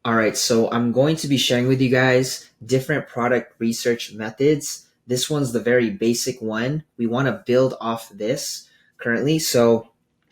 All right, so I'm going to be sharing with you guys different product research methods. This one's the very basic one. We want to build off this currently. So,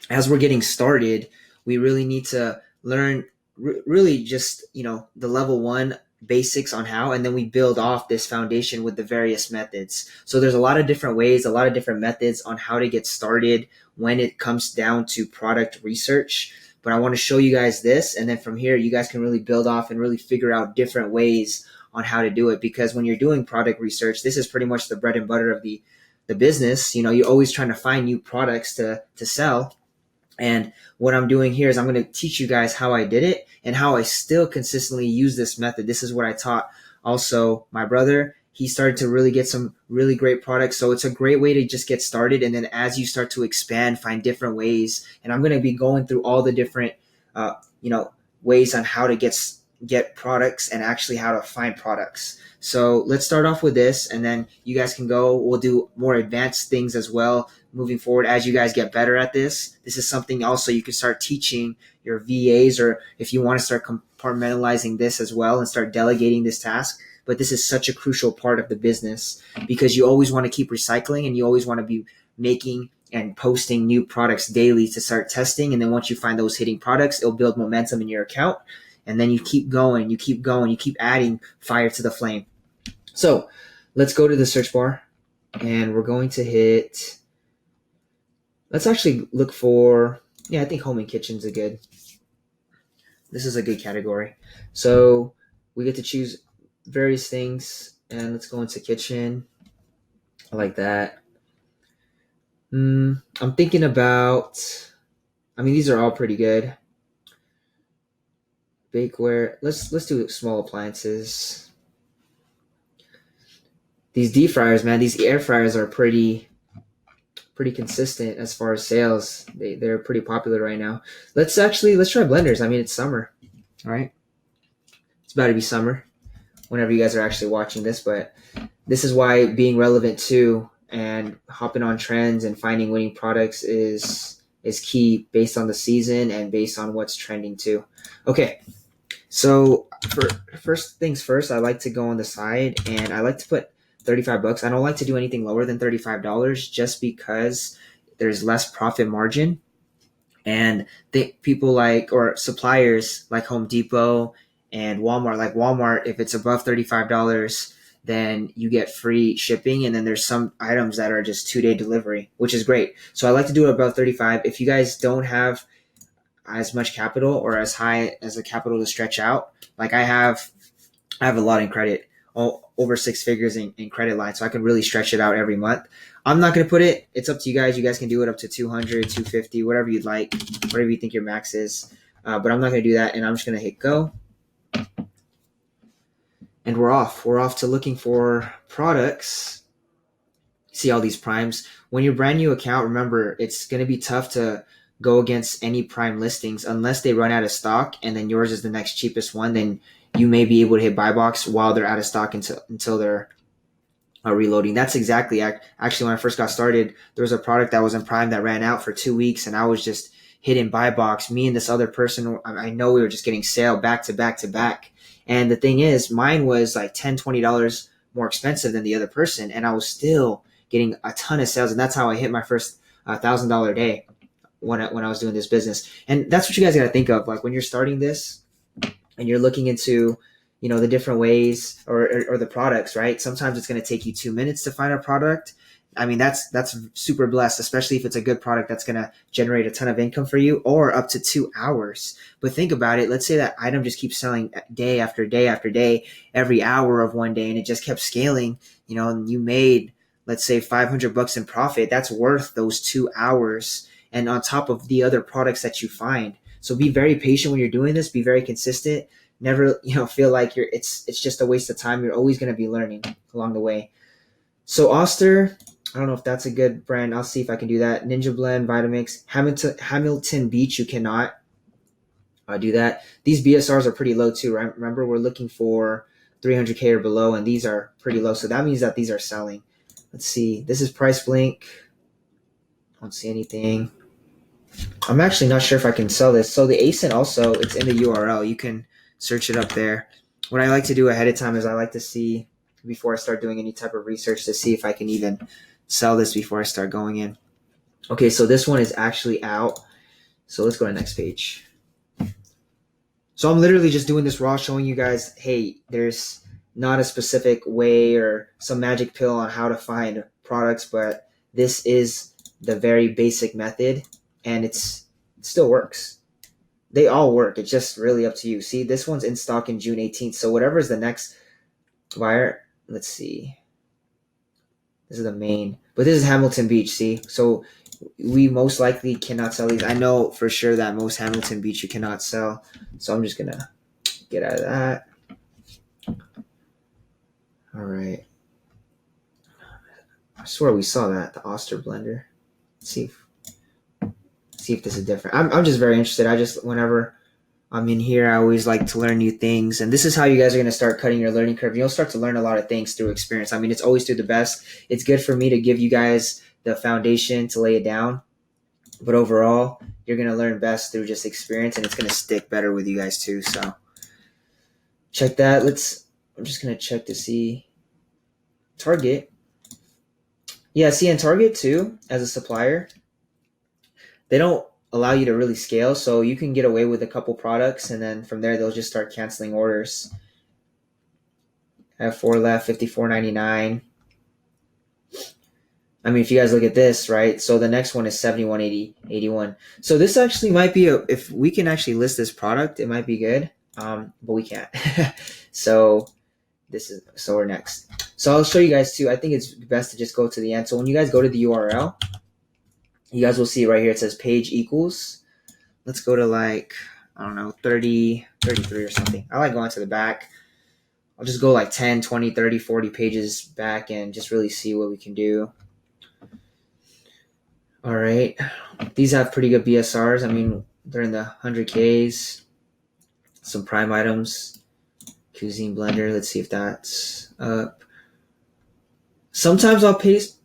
as we're getting started, we really need to learn really just, the level one basics on how, and then we build off this foundation with the various methods. So, there's a lot of different ways, a lot of different methods on how to get started when it comes down to product research, but I want to show you guys this. And then from here, you guys can really build off and really figure out different ways on how to do it. Because when you're doing product research, this is pretty much the bread and butter of the business. You're always trying to find new products to sell. And what I'm doing here is I'm going to teach you guys how I did it and how I still consistently use this method. This is what I taught also my brother. He started to really get some really great products. So it's a great way to just get started. And then as you start to expand, find different ways. And I'm going to be going through all the different, uh, you know, ways on how to get products and actually how to find products. So let's start off with this, and then you guys can go. We'll do more advanced things as well moving forward as you guys get better at this. This is something also you can start teaching your VAs, or if you want to start compartmentalizing this as well and start delegating this task. But this is such a crucial part of the business because you always want to keep recycling and you always want to be making and posting new products daily to start testing. And then once you find those hitting products, it'll build momentum in your account. And then you keep going, you keep going, you keep adding fire to the flame. So let's go to the search bar and we're going to hit, let's actually look for, I think home and kitchen's this is a good category. So we get to choose various things, and let's go into kitchen. I like that. I'm thinking about, these are all pretty good. Bakeware, let's do small appliances. These deep fryers, man, these air fryers are pretty consistent as far as sales. They're pretty popular right now. Let's try blenders. It's summer. All right, it's about to be summer whenever you guys are actually watching this, but this is why being relevant too and hopping on trends and finding winning products is key based on the season and based on what's trending too. Okay, so for first things first, I like to go on the side and I like to put $35. I don't like to do anything lower than $35 just because there's less profit margin. And people or suppliers like Home Depot and Walmart, like Walmart, if it's above $35, then you get free shipping. And then there's some items that are just 2-day delivery, which is great. So I like to do it above 35. If you guys don't have as much capital or as high as a capital to stretch out, like I have a lot in credit, over 6 figures in credit line. So I can really stretch it out every month. I'm not going to put it. It's up to you guys. You guys can do it up to 200, 250, whatever you'd like, whatever you think your max is. But I'm not going to do that. And I'm just going to hit go. And we're off. We're off to looking for products. See all these primes. When you're brand new account, remember, it's going to be tough to go against any prime listings unless they run out of stock and then yours is the next cheapest one. Then you may be able to hit buy box while they're out of stock until they're reloading. That's exactly actually when I first got started, there was a product that was in prime that ran out for 2 weeks and I was just hitting buy box. Me and this other person, I know we were just getting sale back to back to back. And the thing is, mine was like $10, $20 more expensive than the other person. And I was still getting a ton of sales. And that's how I hit my first $1,000 day when I was doing this business. And that's what you guys got to think of. Like when you're starting this, and you're looking into, the different ways or the products, right? Sometimes it's going to take you 2 minutes to find a product. That's super blessed, especially if it's a good product that's going to generate a ton of income for you, or up to 2 hours. But think about it. Let's say that item just keeps selling day after day after day, every hour of one day, and it just kept scaling, and you made, let's say $500 in profit. That's worth those 2 hours. And on top of the other products that you find. So be very patient when you're doing this. Be very consistent. Never, feel like it's just a waste of time. You're always going to be learning along the way. So Oster, I don't know if that's a good brand. I'll see if I can do that. Ninja Blend, Vitamix, Hamilton Beach. You cannot do that. These BSRs are pretty low too, right? Remember, we're looking for 300K or below, and these are pretty low. So that means that these are selling. Let's see. This is Price Blink. I don't see anything. I'm actually not sure if I can sell this. So the ASIN also, it's in the URL. You can search it up there. What I like to do ahead of time is I like to see, before I start doing any type of research, to see if I can even sell this before I start going in. Okay, so this one is actually out. So let's go to the next page. So I'm literally just doing this raw, showing you guys, hey, there's not a specific way or some magic pill on how to find products, but this is the very basic method, and it still works. They all work. It's just really up to you. See, this one's in stock in June 18th. So whatever is the next buyer, let's see. This is the main, but this is Hamilton Beach, see? So we most likely cannot sell these. I know for sure that most Hamilton Beach you cannot sell. So I'm just going to get out of that. All right. I swear we saw that, the Oster blender. Let's see if this is different. I'm just very interested. Whenever I'm in here, I always like to learn new things. And this is how you guys are going to start cutting your learning curve. You'll start to learn a lot of things through experience. I mean, it's always through the best. It's good for me to give you guys the foundation to lay it down. But overall, you're going to learn best through just experience, and it's going to stick better with you guys too. So check that. I'm just going to check to see Target. Yeah, see, in Target too, as a supplier, they don't allow you to really scale, so you can get away with a couple products, and then from there they'll just start canceling orders. I have 4 left, $54.99. I mean, if you guys look at this, right? So the next one is $71.81. So this actually might be if we can actually list this product, it might be good. But we can't. So we're next. So I'll show you guys too. I think it's best to just go to the end. So when you guys go to the URL, you guys will see right here, it says page equals. Let's go to like, I don't know, 30, 33 or something. I like going to the back. I'll just go like 10, 20, 30, 40 pages back and just really see what we can do. All right. These have pretty good BSRs. I mean, they're in the 100Ks. Some prime items. Cuisine blender. Let's see if that's up. Sometimes I'll post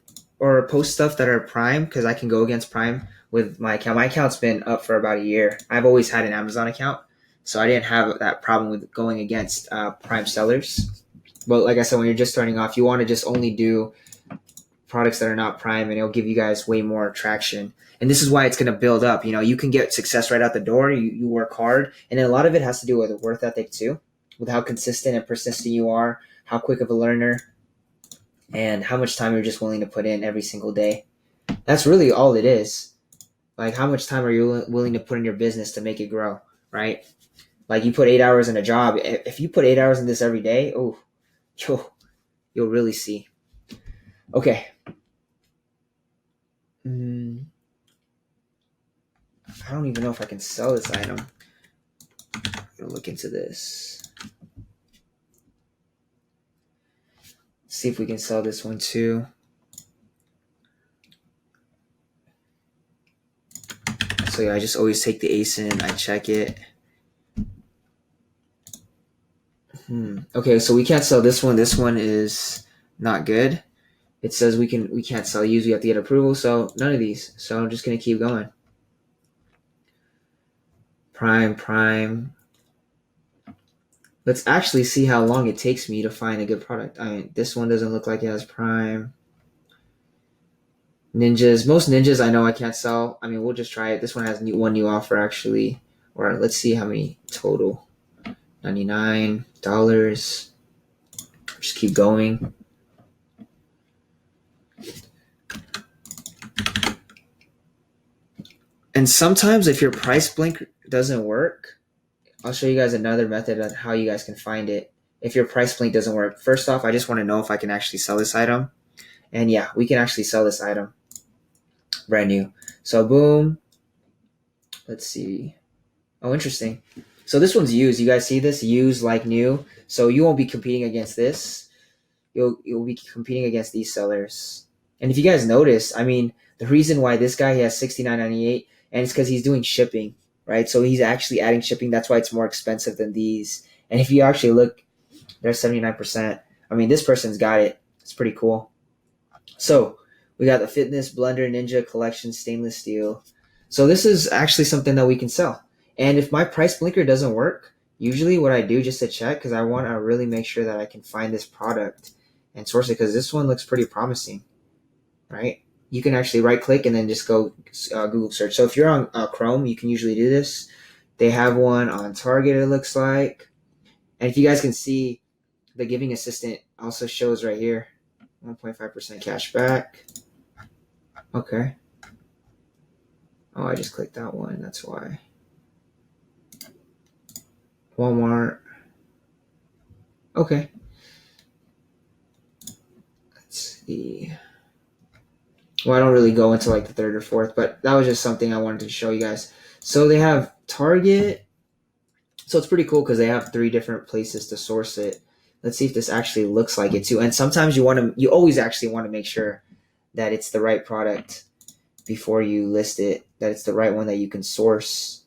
stuff that are prime because I can go against prime with my account. My account's been up for about a year. I've always had an Amazon account, so I didn't have that problem with going against prime sellers. But like I said, when you're just starting off, you want to just only do products that are not prime, and it'll give you guys way more traction. And this is why it's going to build up. You know, you can get success right out the door. You work hard, and then a lot of it has to do with work ethic too, with how consistent and persistent you are, how quick of a learner, and how much time you're just willing to put in every single day. That's really all it is. Like, how much time are you willing to put in your business to make it grow, right? Like, you put 8 hours in a job. If you put 8 hours in this every day, you'll really see. Okay. I don't even know if I can sell this item. I'm going to look into this. See if we can sell this one too. So yeah, I just always take the ASIN, I check it. Okay, so we can't sell this one. This one is not good. It says we can't sell used. We have to get approval. So none of these. So I'm just gonna keep going. Prime. Let's actually see how long it takes me to find a good product. I mean, this one doesn't look like it has prime. Ninjas. Most ninjas I know I can't sell. I mean, we'll just try it. This one has one new offer actually. Or let's see how many total. $99. Just keep going. And sometimes if your price blink doesn't work, I'll show you guys another method on how you guys can find it. If your price blink doesn't work, first off, I just want to know if I can actually sell this item. And yeah, we can actually sell this item. Brand new. So boom. Let's see. Oh, interesting. So this one's used. You guys see this? Used like new. So you won't be competing against this. You'll be competing against these sellers. And if you guys notice, I mean, the reason why this guy has $69.98, and it's because he's doing shipping, right? So he's actually adding shipping. That's why it's more expensive than these. And if you actually look, they're 79%. I mean, this person's got it. It's pretty cool. So we got the Fitness Blender Ninja Collection Stainless Steel. So this is actually something that we can sell. And if my price blinker doesn't work, usually what I do just to check, because I want to really make sure that I can find this product and source it, because this one looks pretty promising, right? You can actually right click and then just go Google search. So if you're on Chrome, you can usually do this. They have one on Target, it looks like. And if you guys can see, the Giving Assistant also shows right here 1.5% cash back. Okay. Oh, I just clicked that one. That's why. Walmart. Okay. Let's see. Well, I don't really go into like the third or fourth, but that was just something I wanted to show you guys. So they have Target. So it's pretty cool because they have 3 different places to source it. Let's see if this actually looks like it too. And sometimes you always actually want to make sure that it's the right product before you list it, that it's the right one that you can source.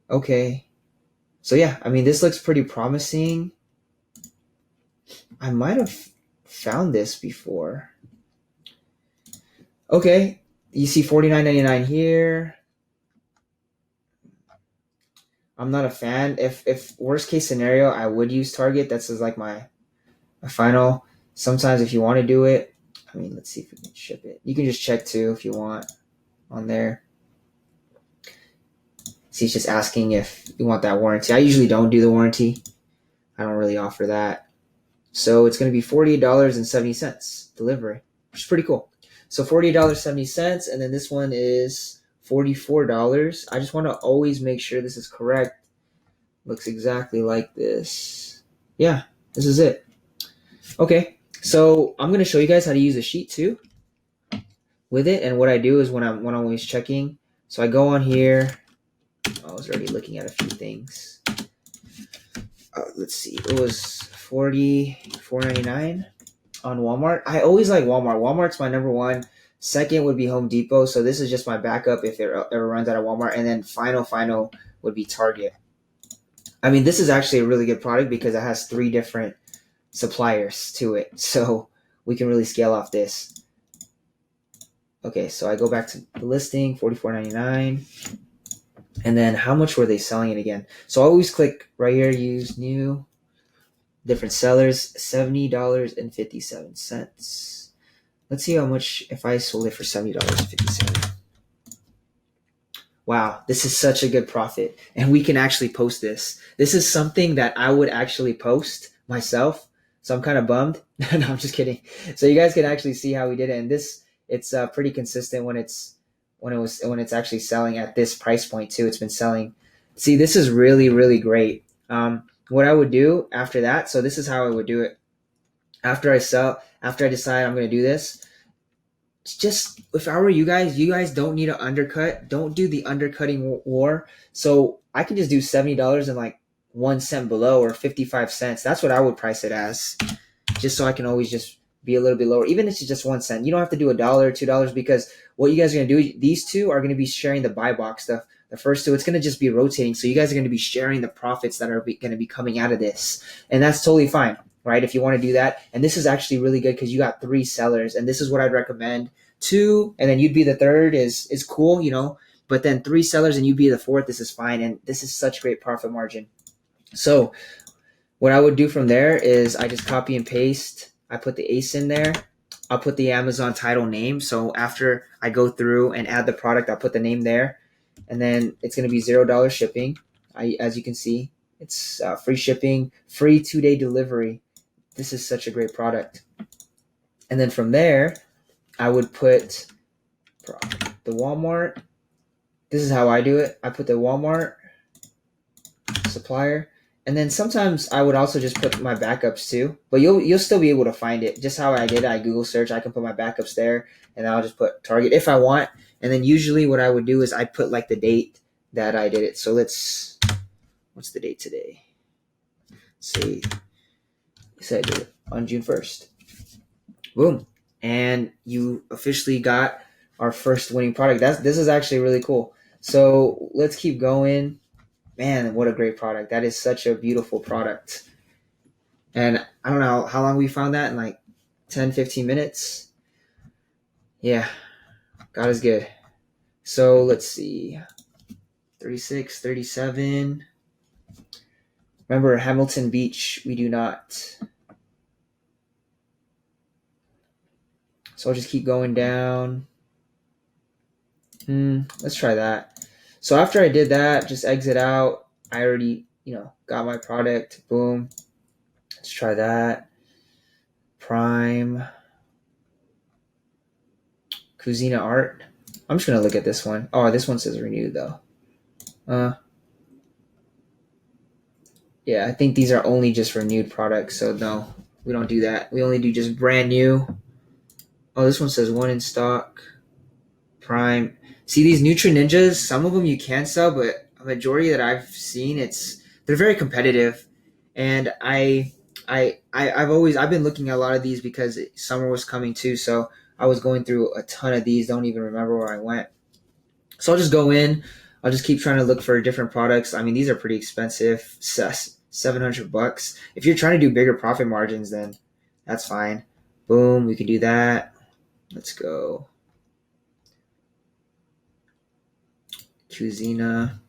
Okay. So yeah, I mean, this looks pretty promising. I might have found this before. Okay. You see $49.99 here. I'm not a fan. If worst case scenario, I would use Target. That's just like my final. Sometimes if you want to do it, I mean, let's see if we can ship it. You can just check too if you want on there. See, it's just asking if you want that warranty. I usually don't do the warranty. I don't really offer that. So it's going to be $48.70 delivery, which is pretty cool. So $48.70, and then this one is $44. I just want to always make sure this is correct. Looks exactly like this. Yeah, this is it. Okay, so I'm going to show you guys how to use a sheet too with it. And what I do is when I'm always checking, so I go on here. I was already looking at a few things. Let's see, it was $44.99 on Walmart. I always like Walmart. Walmart's my number one. Second would be Home Depot. So this is just my backup if it ever runs out of Walmart. And then final would be Target. I mean, this is actually a really good product because it has 3 different suppliers to it. So we can really scale off this. Okay, so I go back to the listing, $44.99. And then how much were they selling it again? So I always click right here, use new, different sellers, $70.57. Let's see how much if I sold it for $70.57. Wow, this is such a good profit. And we can actually post this. This is something that I would actually post myself. So I'm kind of bummed. No, I'm just kidding. So you guys can actually see how we did it. And this, it's pretty consistent when it's actually selling at this price point too. It's been selling. See, this is really, really great. What I would do after that, so this is how I would do it. After I decide I'm going to do this, it's just, if I were you guys don't need an undercut. Don't do the undercutting war. So I can just do $70 and like 1 cent below, or 55 cents. That's what I would price it as, just so I can always just be a little bit lower, even if it's just 1 cent. You don't have to do $1 or $2 because what you guys are going to do, these two are going to be sharing the buy box stuff. The first two, it's going to just be rotating. So you guys are going to be sharing the profits that are going to be coming out of this. And that's totally fine, right? If you want to do that. And this is actually really good because you got 3 sellers. And this is what I'd recommend. 2, and then you'd be the third is cool, you know. But then 3 sellers and you'd be the fourth, this is fine. And this is such great profit margin. So what I would do from there is I just copy and paste. I put the ACE in there. I'll put the Amazon title name. So after I go through and add the product, I'll put the name there. And then it's going to be $0 shipping. As you can see, it's free shipping, free 2-day delivery. This is such a great product. And then from there, I would put the Walmart. This is how I do it. I put the Walmart supplier. And then sometimes I would also just put my backups too, but you'll still be able to find it. Just how I did, I Google search, I can put my backups there, and I'll just put Target if I want. And then usually what I would do is I put like the date that I did it. So what's the date today? Say I did it on June 1st. Boom. And you officially got our first winning product. This is actually really cool. So let's keep going. Man, what a great product. That is such a beautiful product. And I don't know how long we found that, in like 10, 15 minutes. Yeah, God is good. So let's see. 36, 37. Remember, Hamilton Beach, we do not. So I'll just keep going down. Let's try that. So after I did that, just exit out. I already, got my product. Boom. Let's try that. Prime. Cuisina Art. I'm just going to look at this one. Oh, this one says renewed though. Yeah, I think these are only just renewed products. So no, we don't do that. We only do just brand new. Oh, this one says one in stock. Prime. See these Nutri Ninjas, some of them you can sell, but a majority that I've seen, they're very competitive. And I've been looking at a lot of these because summer was coming too, so I was going through a ton of these. Don't even remember where I went. So I'll just go in. I'll just keep trying to look for different products. I mean, these are pretty expensive. $700. If you're trying to do bigger profit margins, then that's fine. Boom, we can do that. Let's go. Cuisina,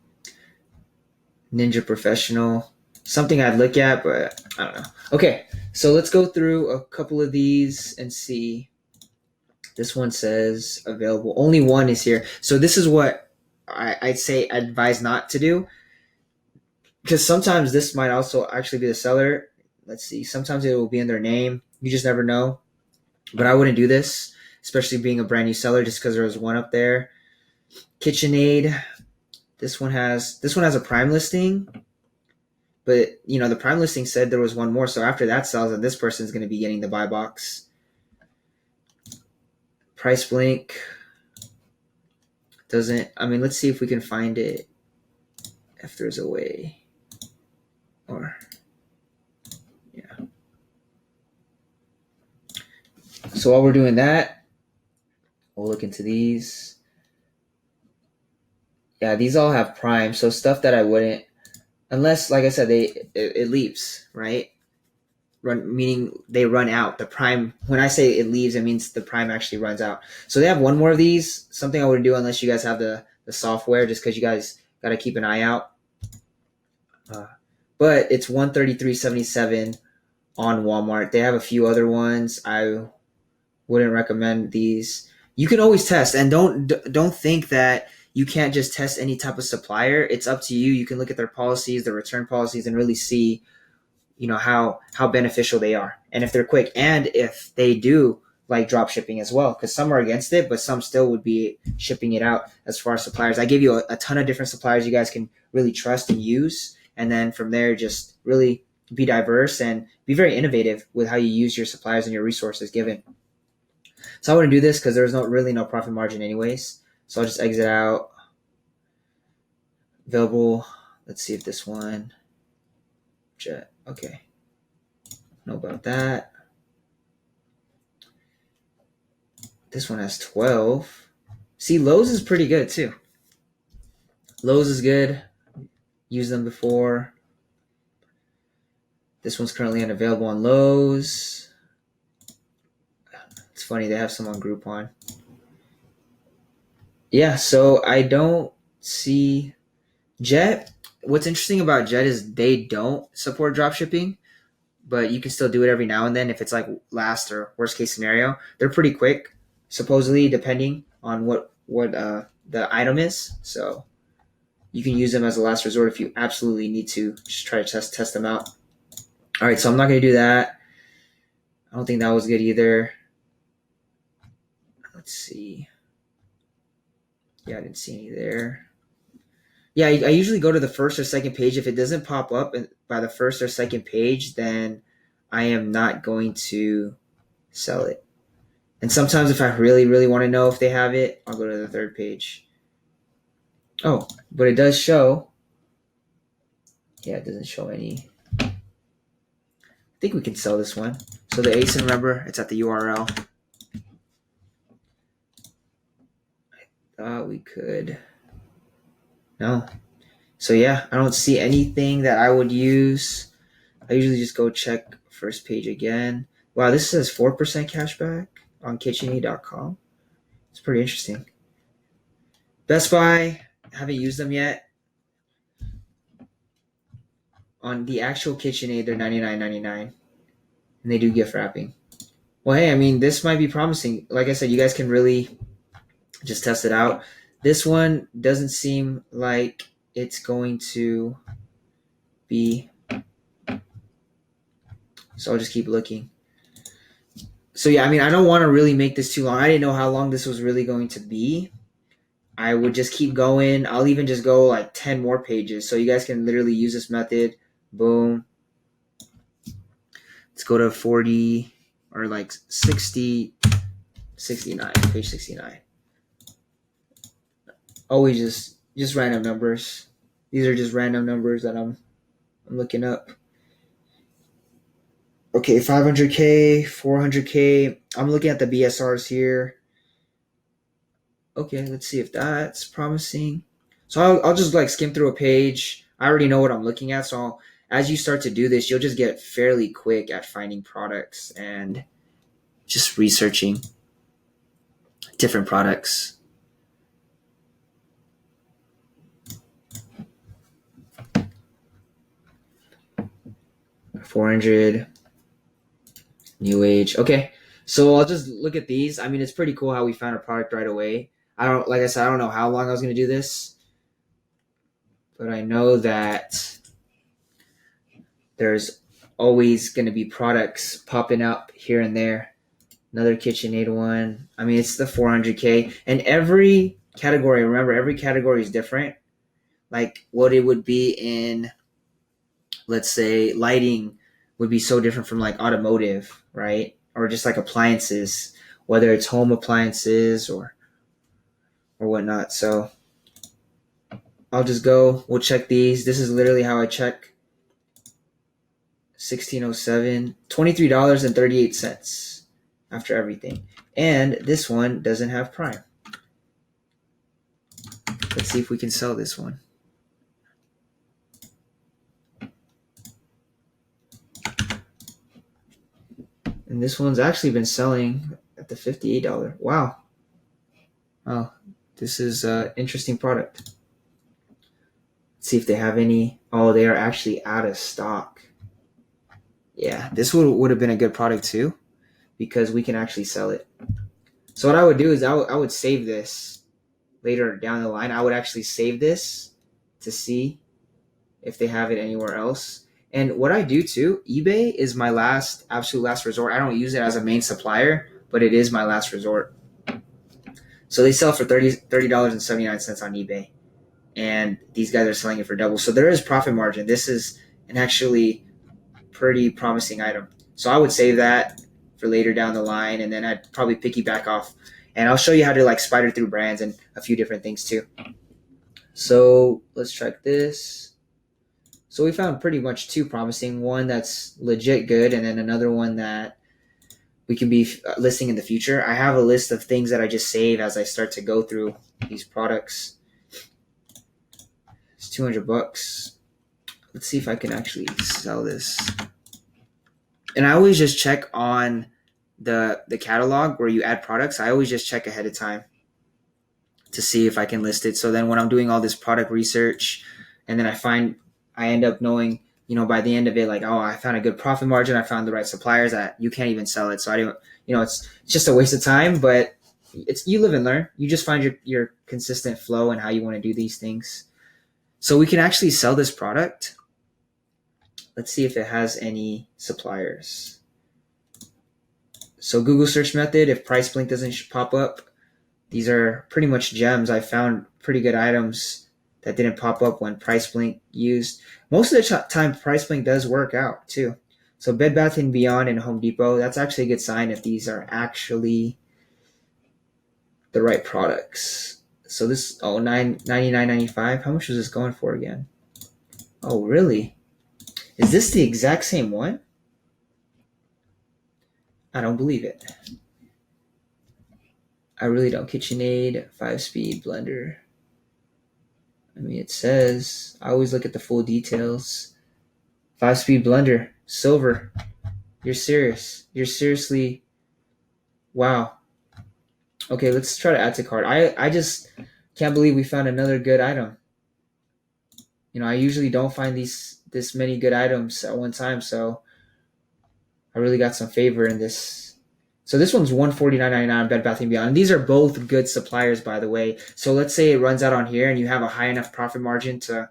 Ninja Professional, something I'd look at, but I don't know. Okay, so let's go through a couple of these and see. This one says available. Only one is here. So this is what I'd say advise not to do, because sometimes this might also actually be the seller. Let's see. Sometimes it will be in their name. You just never know. But I wouldn't do this, especially being a brand new seller, just because there was one up there. KitchenAid. This one has a prime listing, but the prime listing said there was one more. So after that sells, then this person's going to be getting the buy box. Price Blink doesn't. I mean, let's see if we can find it. If there's a way, or yeah. So while we're doing that, we'll look into these. Yeah, these all have prime. So stuff that I wouldn't, unless, like I said, it leaves, right? Meaning they run out. The prime, when I say it leaves, it means the prime actually runs out. So they have one more of these. Something I wouldn't do unless you guys have the software, just because you guys got to keep an eye out. But it's $133.77 on Walmart. They have a few other ones. I wouldn't recommend these. You can always test, and don't think that you can't just test any type of supplier. It's up to you. You can look at their policies, their return policies, and really see, how beneficial they are, and if they're quick, and if they do like drop shipping as well, because some are against it, but some still would be shipping it out. As far as suppliers, I gave you a ton of different suppliers you guys can really trust and use, and then from there just really be diverse and be very innovative with how you use your suppliers and your resources given. So I wouldn't do this because there's really no profit margin anyways. So I'll just exit out. Available. Let's see if this one. Jet. Okay. Know about that. This one has 12. See, Lowe's is pretty good too. Lowe's is good. Used them before. This one's currently unavailable on Lowe's. It's funny, they have some on Groupon. Yeah, so I don't see Jet. What's interesting about Jet is they don't support drop shipping, but you can still do it every now and then if it's like last or worst case scenario. They're pretty quick, supposedly, depending on what the item is. So you can use them as a last resort if you absolutely need to. Just try to test them out. All right, so I'm not going to do that. I don't think that was good either. Let's see. Yeah, I didn't see any there. Yeah, I usually go to the first or second page. If it doesn't pop up by the first or second page, then I am not going to sell it. And sometimes if I really, really want to know if they have it, I'll go to the third page. Oh, but it does show. Yeah, it doesn't show any. I think we can sell this one. So the ASIN, remember, it's at the URL. I thought we could. No. So yeah, I don't see anything that I would use. I usually just go check first page again. Wow, this says 4% cashback on KitchenAid.com. It's pretty interesting. Best Buy, haven't used them yet. On the actual KitchenAid, they're $99.99, and they do gift wrapping. Well, hey, I mean, this might be promising. Like I said, you guys can really just test it out. This one doesn't seem like it's going to be, so I'll just keep looking. So yeah, I mean, I don't want to really make this too long. I didn't know how long this was really going to be. I would just keep going. I'll even just go like 10 more pages. So you guys can literally use this method. Boom. Let's go to 40 or like 60, 69, page 69. Always just random numbers. These are just random numbers that I'm looking up. Okay, 500K, 400K. I'm looking at the BSRs here. Okay, let's see if that's promising. So I'll just like skim through a page. I already know what I'm looking at. So as you start to do this, you'll just get fairly quick at finding products and just researching different products. $400, New Age. Okay, so I'll just look at these. I mean, it's pretty cool how we found a product right away. Like I said, I don't know how long I was going to do this, but I know that there's always going to be products popping up here and there. Another KitchenAid one. I mean, it's the 400K. And every category, remember, every category is different. Like what it would be in, let's say, lighting would be so different from like automotive, right? Or just like appliances, whether it's home appliances or whatnot. So I'll just go. We'll check these. This is literally how I check. 1607, $23.38 after everything. And this one doesn't have Prime. Let's see if we can sell this one. And this one's actually been selling at the $58. Wow. Oh, this is an interesting product. Let's see if they have any. Oh, they are actually out of stock. Yeah, this would have been a good product too, because we can actually sell it. So what I would do is I would save this later down the line. I would actually save this to see if they have it anywhere else. And what I do too, eBay is my absolute last resort. I don't use it as a main supplier, but it is my last resort. So they sell for $30.79 on eBay. And these guys are selling it for double. So there is profit margin. This is an actually pretty promising item. So I would save that for later down the line, and then I'd probably piggyback off. And I'll show you how to like spider through brands and a few different things too. So let's check this. So we found pretty much two promising. One that's legit good, and then another one that we can be listing in the future. I have a list of things that I just save as I start to go through these products. It's $200. Let's see if I can actually sell this. And I always just check on the catalog where you add products. I always just check ahead of time to see if I can list it. So then when I'm doing all this product research, and then I end up knowing, by the end of it, like, oh, I found a good profit margin. I found the right suppliers that you can't even sell it. So I don't, it's just a waste of time, but you live and learn. You just find your consistent flow and how you want to do these things. So we can actually sell this product. Let's see if it has any suppliers. So Google search method, if PriceBlink doesn't pop up, these are pretty much gems. I found pretty good items that didn't pop up when PriceBlink used. Most of the time, PriceBlink does work out too. So Bed Bath & Beyond and Home Depot, that's actually a good sign if these are actually the right products. So this, $99.95. How much was this going for again? Oh, really? Is this the exact same one? I don't believe it. I really don't. KitchenAid 5-speed blender. I mean, it says, I always look at the full details. 5-speed blender, silver. You're serious. You're seriously, wow. Okay, let's try to add to cart. I just can't believe we found another good item. I usually don't find these this many good items at one time. So I really got some favor in this. So this one's $149.99 Bed Bath & Beyond. And these are both good suppliers, by the way. So let's say it runs out on here and you have a high enough profit margin to,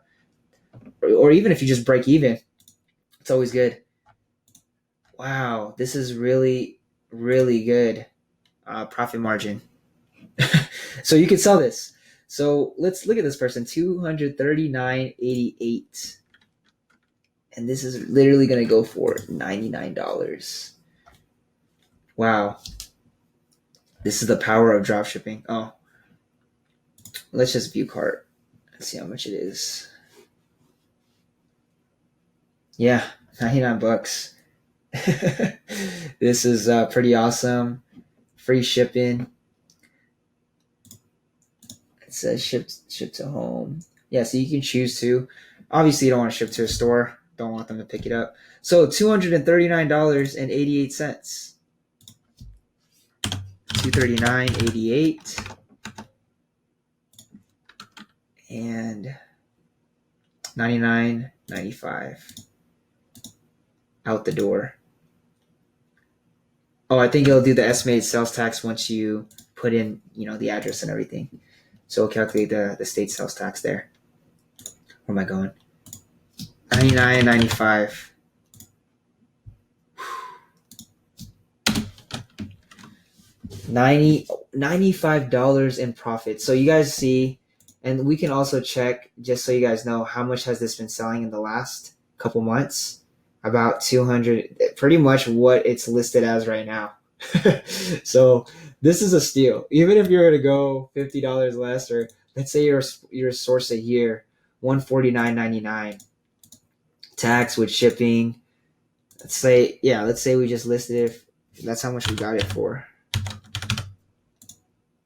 or even if you just break even, it's always good. Wow, this is really, really good profit margin. So you can sell this. So let's look at this person, $239.88. And this is literally going to go for $99. Wow. This is the power of drop shipping. Oh, let's just view cart. Let's see how much it is. Yeah, $99. This is pretty awesome. Free shipping. It says ship to home. Yeah, so you can choose to. Obviously, you don't want to ship to a store. Don't want them to pick it up. So $239.88. $239.88 and $99.95 out the door. Oh, I think it'll do the estimated sales tax once you put in, the address and everything. So it'll calculate the state sales tax there. Where am I going? $99.95. $95 in profit. So you guys see, and we can also check, just so you guys know, how much has this been selling in the last couple months? About 200, pretty much what it's listed as right now. So this is a steal. Even if you were to go $50 less, or let's say your source a year, $149.99 tax with shipping. Let's say we just listed it. That's how much we got it for.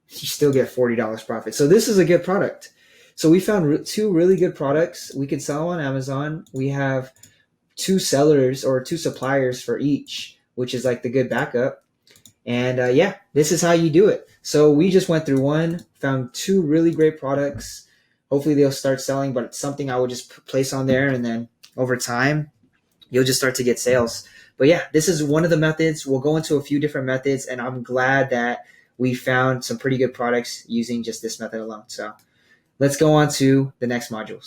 You still get $40 profit. So this is a good product. So we found two really good products. We can sell on Amazon. We have two sellers or two suppliers for each, which is like the good backup. And this is how you do it. So we just went through found two really great products. Hopefully they'll start selling, but it's something I would just place on there, and then over time, you'll just start to get sales. But yeah, this is one of the methods. We'll go into a few different methods, and I'm glad that we found some pretty good products using just this method alone. So let's go on to the next module.